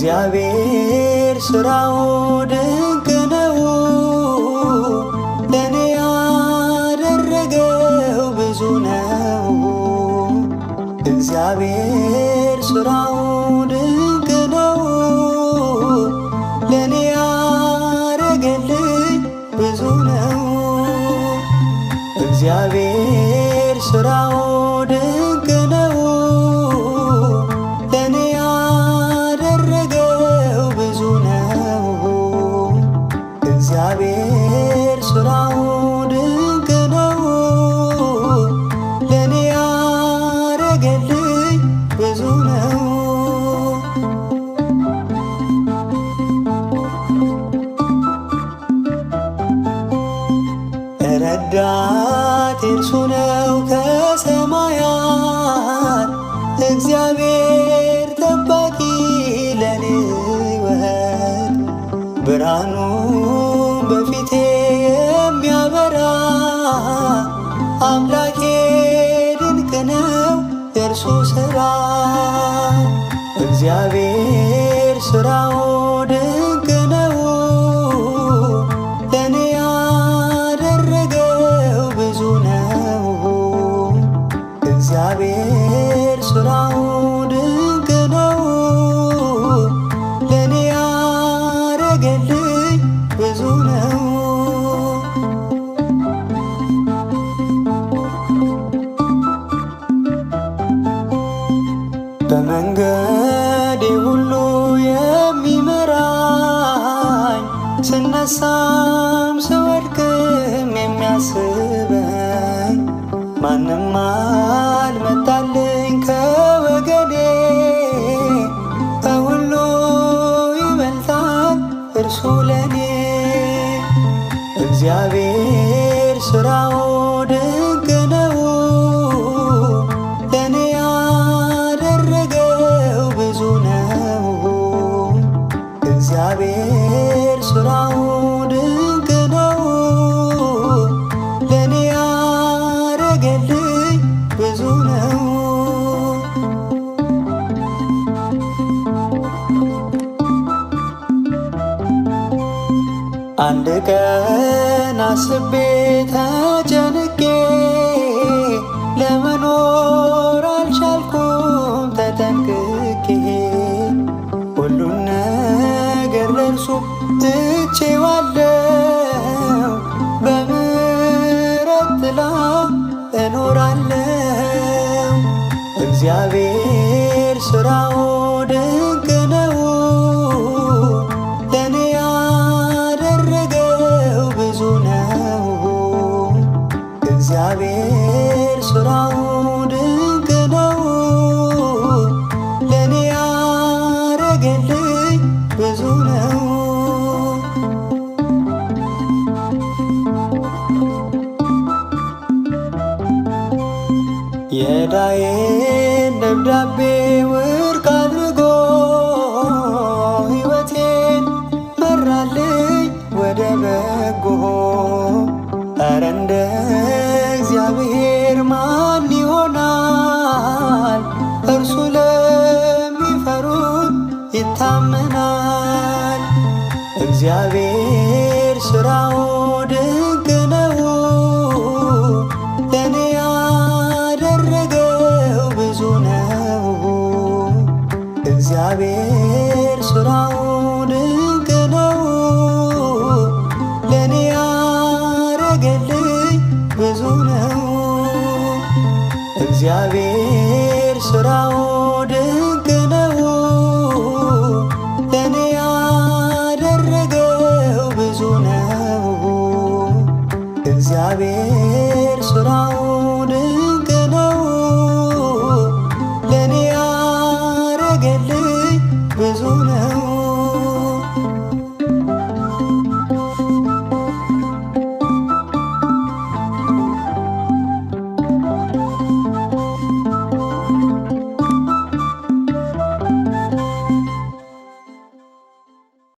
እግዚአብሔር ሥራው ድንቅ ነው። ለእኔ ያደረገው ብዙ ነው። እግዚአብሔር ሥራው ድንቅ ነው። ለእኔ ያደረገልኝ ብዙ ነው። እግዚአብሔር ሥራው ድንቅ ነው። ለእኔ ያደረገው ብዙ ነው። እግዚአብሔር ሥራው ድንቅ ነው። ለእኔ ያደረገልኝ ብዙ ነው። ረዳቴ እርሱ ነው ከሰማያት፣ እግዚአብሔር ጠባቂ ለኔ ሕይወት፣ ብርሃኑ በፊቴ የሚያበራ አምላኬ ድንቅ ነው የእርሱ ሥራ። እግዚአብሔር ሥራው ድንቅ ነው። ለእኔ ያደረገው ብዙ ነው። እግዚአብሔር ሥራው ድንቅ ነው። ለእኔ ያደረገልኝ ብዙ ነው። በመንገዴ ሁሉ የሚመራኝ፣ ስነሳም ስወድቅም የሚያስበኝ፣ ማንም አልመጣልኝ ከወገኔ፣ ከሁሉ ይበልጣል እርሱ ለኔ። እግዚአብሔር ሥራው ድንቅ ነው። ለእኔ ያደረገው ብዙ ነው። እግዚአብሔር ሥራው ድንቅ ነው። ለእኔ ያደረገልኝ ብዙ ነው። አንድ ቀን አስቤ ተጨንቄ ለመኖር አልቻልኩም ተጠንቅቄ፣ ሁሉን ነገር ለእርሱ ትቼዋለሁ፣ በምሕረት ጥላ እኖራለሁ። እግዚአብሔር ሥራው ድንቅ ነው። ለእኔ ያደረገው ብዙ ነው። እግዚአብሔር ሥራው ድንቅ ነው። ለእኔ ያደረገልኝ ብዙ ነው። የዕዳዬን ደብዳቤ ውድቅ አድርጎ ሕይወቴን መራልኝ ወደ በጎ። ኧረ እንደ እግዚአብሔር ማን ይሆናል? እርሱ ለሚፈሩት ይታመናል። እግዚአብሔር ሥራው ድንቅ ነው። ለእኔ ያደረገው ብዙ ነው። እግዚአብሔር ሥራው ድንቅ ነው። ለእኔ ያደረገልኝ ብዙ ነው። እግዚአብሔር ሥራው ድንቅ ነው። ለእኔ ያደረገው ብዙ ነው። እግዚአብሔር ሥራው